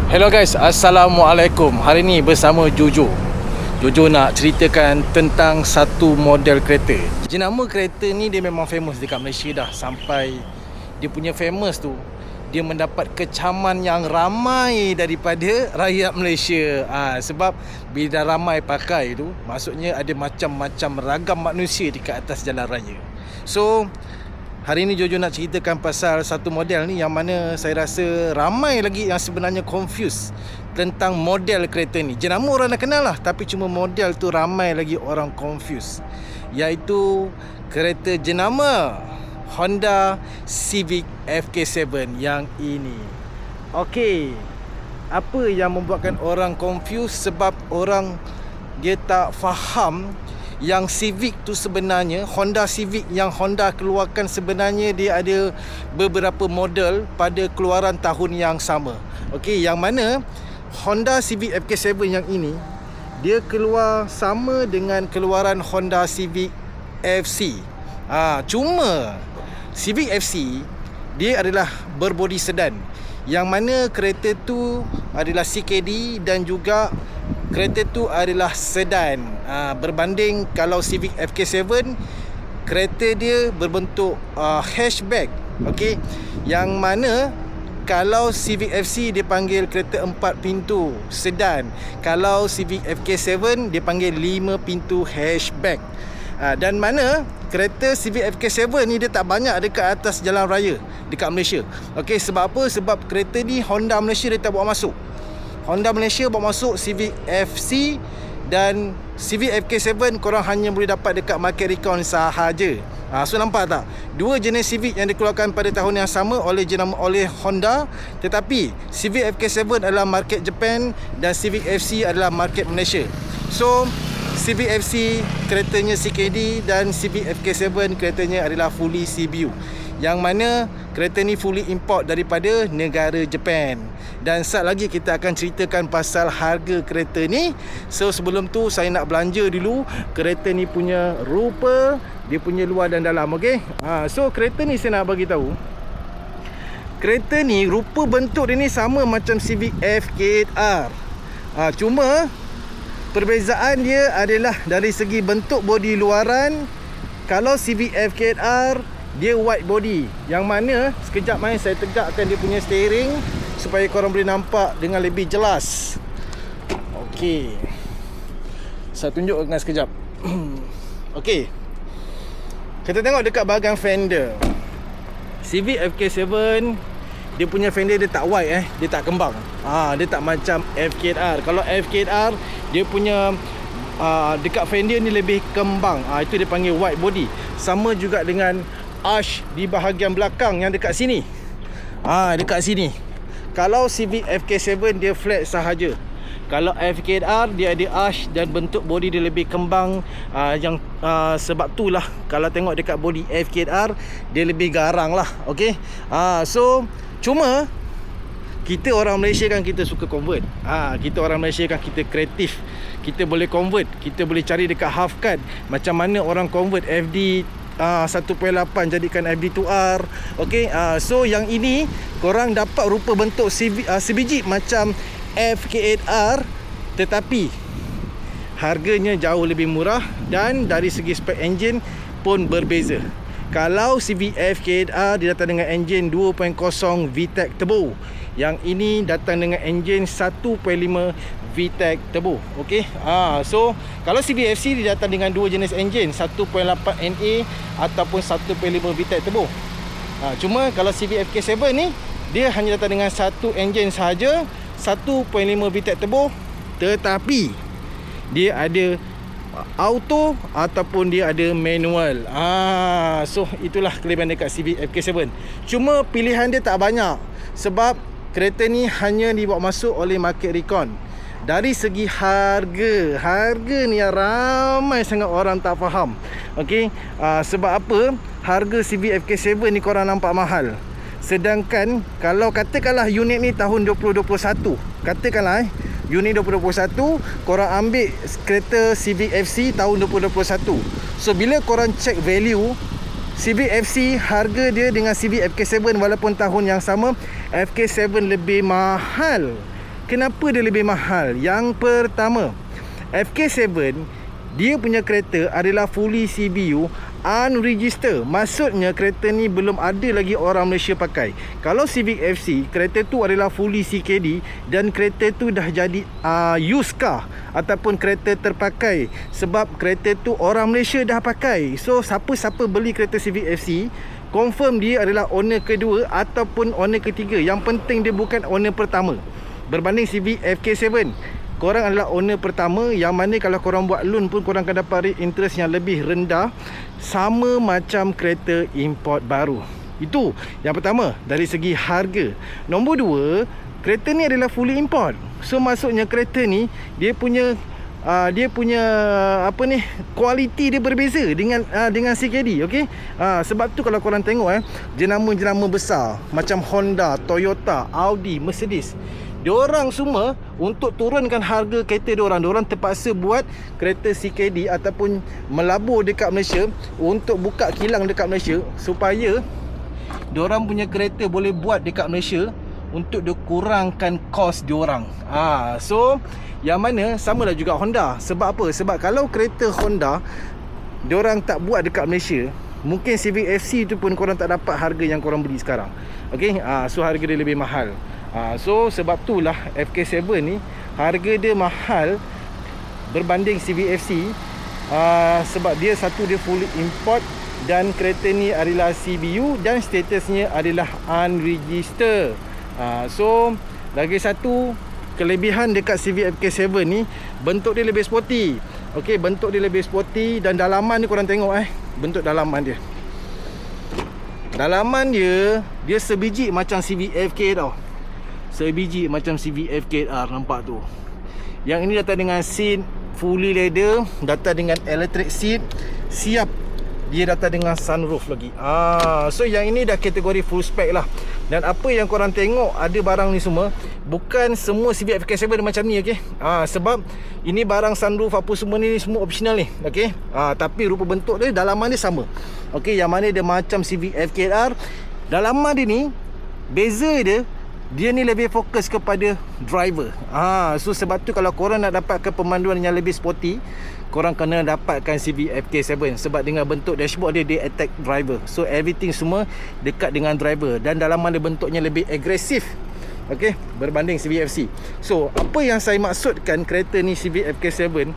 Hello guys, Assalamualaikum. Hari ni bersama Jojo. Jojo nak ceritakan tentang satu model kereta. Jenama kereta ni dia memang famous dekat Malaysia dah. Sampai dia punya famous tu, dia mendapat kecaman yang ramai daripada rakyat Malaysia. Sebab bila dah ramai pakai tu, maksudnya ada macam-macam ragam manusia dekat atas jalan raya. So hari ni Jojo nak ceritakan pasal satu model ni yang mana saya rasa ramai lagi yang sebenarnya confused tentang model kereta ni. Jenama orang dah kenal lah, tapi cuma model tu ramai lagi orang confused. Iaitu kereta jenama Honda Civic FK7 yang ini. Okey, apa yang membuatkan orang confused? Sebab orang dia tak faham yang Civic tu sebenarnya, Honda Civic yang Honda keluarkan sebenarnya dia ada beberapa model pada keluaran tahun yang sama. Okey, yang mana Honda Civic FK7 yang ini dia keluar sama dengan keluaran Honda Civic FC. Cuma Civic FC dia adalah berbodi sedan, yang mana kereta tu adalah CKD dan juga kereta tu adalah sedan. Berbanding kalau Civic FK7, kereta dia berbentuk hatchback. Okey, yang mana kalau Civic FC dia panggil kereta 4 pintu sedan, kalau Civic FK7 dia panggil 5 pintu hatchback. Dan mana kereta Civic FK7 ni dia tak banyak dekat atas jalan raya dekat Malaysia. Okey, sebab apa? Sebab kereta ni Honda Malaysia dia tak bawa masuk. Honda Malaysia bawa masuk Civic FC dan Civic FK7 korang hanya boleh dapat dekat market recon sahaja. So nampak tak? Dua jenis Civic yang dikeluarkan pada tahun yang sama oleh Honda, tetapi Civic FK7 adalah market Japan dan Civic FC adalah market Malaysia. So Civic FC keretanya CKD dan Civic FK7 keretanya adalah fully CBU, yang mana kereta ni fully import daripada negara Japan. Dan sat lagi kita akan ceritakan pasal harga kereta ni. So sebelum tu saya nak belanja dulu kereta ni punya rupa, dia punya luar dan dalam. Okey. So kereta ni saya nak bagi tahu. Kereta ni rupa bentuk dia ni sama macam Civic FK8R. Cuma perbezaan dia adalah dari segi bentuk bodi luaran. Kalau Civic FK8R dia wide body, yang mana sekejap main saya tegakkan dia punya steering supaya korang boleh nampak dengan lebih jelas. Okey, saya tunjukkan sekejap. Okey, kita tengok dekat bahagian fender. Civic FK7 dia punya fender dia tak wide, dia tak kembang. Dia tak macam FK8R. Kalau FK8R dia punya dekat fender ni lebih kembang. Itu dia panggil wide body. Sama juga dengan arch di bahagian belakang yang dekat sini. Dekat sini. Kalau Civic FK7 dia flat sahaja. Kalau FK8R dia ada arch dan bentuk body dia lebih kembang. Sebab itulah kalau tengok dekat body FK8R dia lebih garang lah. Okey. So cuma kita orang Malaysia kan kita suka convert. Kita orang Malaysia kan kita kreatif. Kita boleh convert. Kita boleh cari dekat half cut macam mana orang convert FD 1.8 jadikan FD2R. Okey, so yang ini korang dapat rupa bentuk sebiji macam FK8R, tetapi harganya jauh lebih murah dan dari segi spek enjin pun berbeza. Kalau Civic FK8R dia datang dengan enjin 2.0 VTEC turbo, yang ini datang dengan enjin 1.5 VTEC turbo. Okey. So kalau Civic FC dia datang dengan dua jenis enjin, 1.8 NA ataupun 1.5 VTEC turbo. Cuma kalau Civic FK7 ni dia hanya datang dengan satu enjin sahaja, 1.5 VTEC turbo, tetapi dia ada auto ataupun dia ada manual. So itulah kelebihan dekat Civic FK7. Cuma pilihan dia tak banyak sebab kereta ni hanya dibawa masuk oleh market recon. Dari segi harga ni yang ramai sangat orang tak faham. Okey, sebab apa harga Civic FK7 ni korang nampak mahal, sedangkan kalau katakanlah unit ni tahun 2021, katakanlah unit 2021 korang ambil kereta Civic FC tahun 2021. So bila korang check value Civic FC, harga dia dengan Civic FK7 walaupun tahun yang sama, FK7 lebih mahal Kenapa dia lebih mahal? Yang pertama, FK7 dia punya kereta adalah fully CBU unregister. Maksudnya kereta ni belum ada lagi orang Malaysia pakai. Kalau Civic FC, kereta tu adalah fully CKD dan kereta tu dah jadi used car ataupun kereta terpakai, sebab kereta tu orang Malaysia dah pakai. So siapa-siapa beli kereta Civic FC, confirm dia adalah owner kedua ataupun owner ketiga. Yang penting dia bukan owner pertama. Berbanding Civic FK7, korang adalah owner pertama, yang mana kalau korang buat loan pun korang akan dapat rate interest yang lebih rendah, sama macam kereta import baru. Itu yang pertama dari segi harga. Nombor dua, kereta ni adalah fully import. So maksudnya kereta ni dia punya kualiti dia berbeza dengan CKD, okey. Sebab tu kalau korang tengok jenama-jenama besar macam Honda, Toyota, Audi, Mercedes, diorang semua untuk turunkan harga kereta diorang terpaksa buat kereta CKD ataupun melabur dekat Malaysia untuk buka kilang dekat Malaysia, supaya diorang punya kereta boleh buat dekat Malaysia untuk dikurangkan kos diorang. So yang mana samalah juga Honda. Sebab apa? Sebab kalau kereta Honda diorang tak buat dekat Malaysia, mungkin Civic FC tu pun korang tak dapat harga yang korang beli sekarang. Okey, so harga dia lebih mahal. So sebab itulah FK7 ni harga dia mahal berbanding Civic FC. Sebab dia satu, dia fully import, dan kereta ni adalah CBU dan statusnya adalah unregister. So lagi satu kelebihan dekat Civic FK7 ni, bentuk dia lebih sporty. Okey, bentuk dia lebih sporty, dan dalaman ni korang tengok bentuk dalaman dia. Dalaman dia sebiji macam Civic FK tau. Sebiji macam Civic FKR, nampak tu. Yang ini datang dengan seat fully leather, datang dengan electric seat, siap dia datang dengan sunroof lagi. So yang ini dah kategori full spec lah. Dan apa yang korang tengok ada barang ni semua, bukan semua Civic FK7 macam ni, okey. Sebab ini barang sunroof apa semua ni semua optional ni, okey. Tapi rupa bentuk dia, dalaman dia sama. Okey, yang mana dia macam Civic FKR. Dalaman dia ni, beza dia ni lebih fokus kepada driver. So sebab tu kalau korang nak dapatkan pemanduan yang lebih sporty, korang kena dapatkan Civic FK7. Sebab dengan bentuk dashboard dia attack driver. So everything semua dekat dengan driver, dan dalaman dia bentuknya lebih agresif, okey, berbanding Civic FC. So apa yang saya maksudkan, kereta ni Civic FK7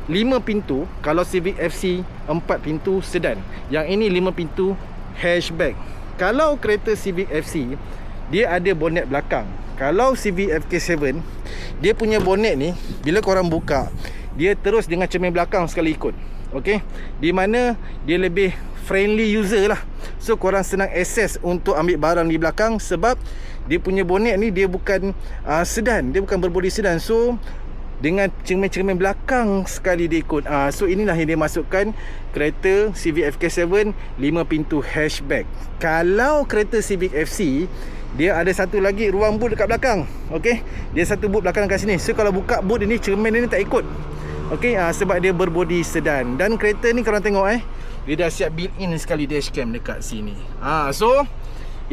5 pintu, kalau Civic FC 4 pintu sedan. Yang ini 5 pintu hatchback. Kalau kereta Civic FC, dia ada bonet belakang. Kalau Civic FK7, dia punya bonet ni bila korang buka, dia terus dengan cermin belakang sekali ikut. Okey, di mana dia lebih friendly user lah. So korang senang access untuk ambil barang di belakang, sebab dia punya bonet ni dia bukan sedan, dia bukan berbodi sedan. So dengan cermin-cermin belakang sekali dia ikut. So inilah yang dia masukkan kereta Civic FK7 5 pintu hatchback. Kalau kereta Civic FC, dia ada satu lagi ruang boot dekat belakang. Okey, dia satu boot belakang kat sini. So kalau buka boot ini, cermin ini tak ikut. Okey, sebab dia berbodi sedan. Dan kereta ni korang tengok dia dah siap built in sekali dashcam dekat sini. So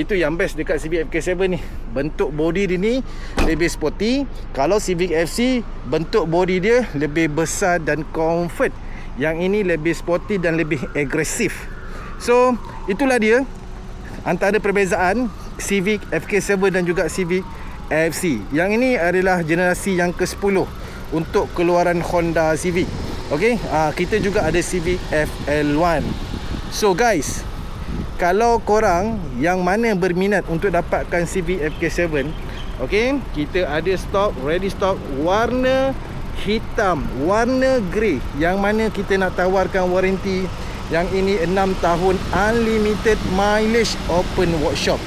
itu yang best dekat Civic FK7 ni. Bentuk body dia ni lebih sporty. Kalau Civic FC, bentuk body dia lebih besar dan comfort. Yang ini lebih sporty dan lebih agresif. So itulah dia antara perbezaan Civic FK7 dan juga Civic FC. Yang ini adalah generasi yang ke-10 untuk keluaran Honda Civic. Okey, kita juga ada Civic FL1. So guys, kalau korang yang mana berminat untuk dapatkan Civic FK7, okey, kita ada stok, ready stock warna hitam, warna grey, yang mana kita nak tawarkan waranti yang ini 6 tahun unlimited mileage open workshop.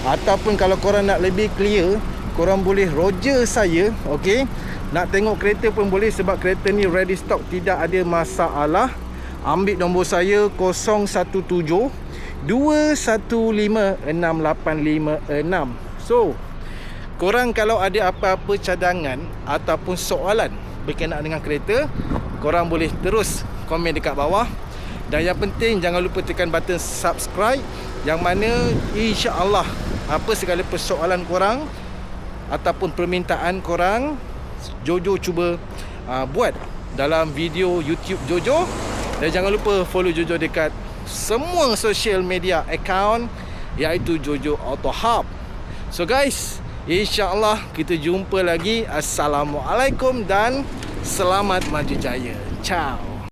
Ataupun kalau korang nak lebih clear, korang boleh roger saya, okey. Nak tengok kereta pun boleh, sebab kereta ni ready stock, tidak ada masalah. Ambil nombor saya 017 215 6856. So korang kalau ada apa-apa cadangan ataupun soalan berkenaan dengan kereta, korang boleh terus komen dekat bawah. Dan yang penting, jangan lupa tekan button subscribe, yang mana insya-Allah apa segala persoalan korang ataupun permintaan korang, Jojo cuba buat dalam video YouTube Jojo. Dan jangan lupa follow Jojo dekat semua social media account, iaitu Jojo Auto Hub. So guys, InsyaAllah kita jumpa lagi. Assalamualaikum dan selamat maju jaya. Ciao.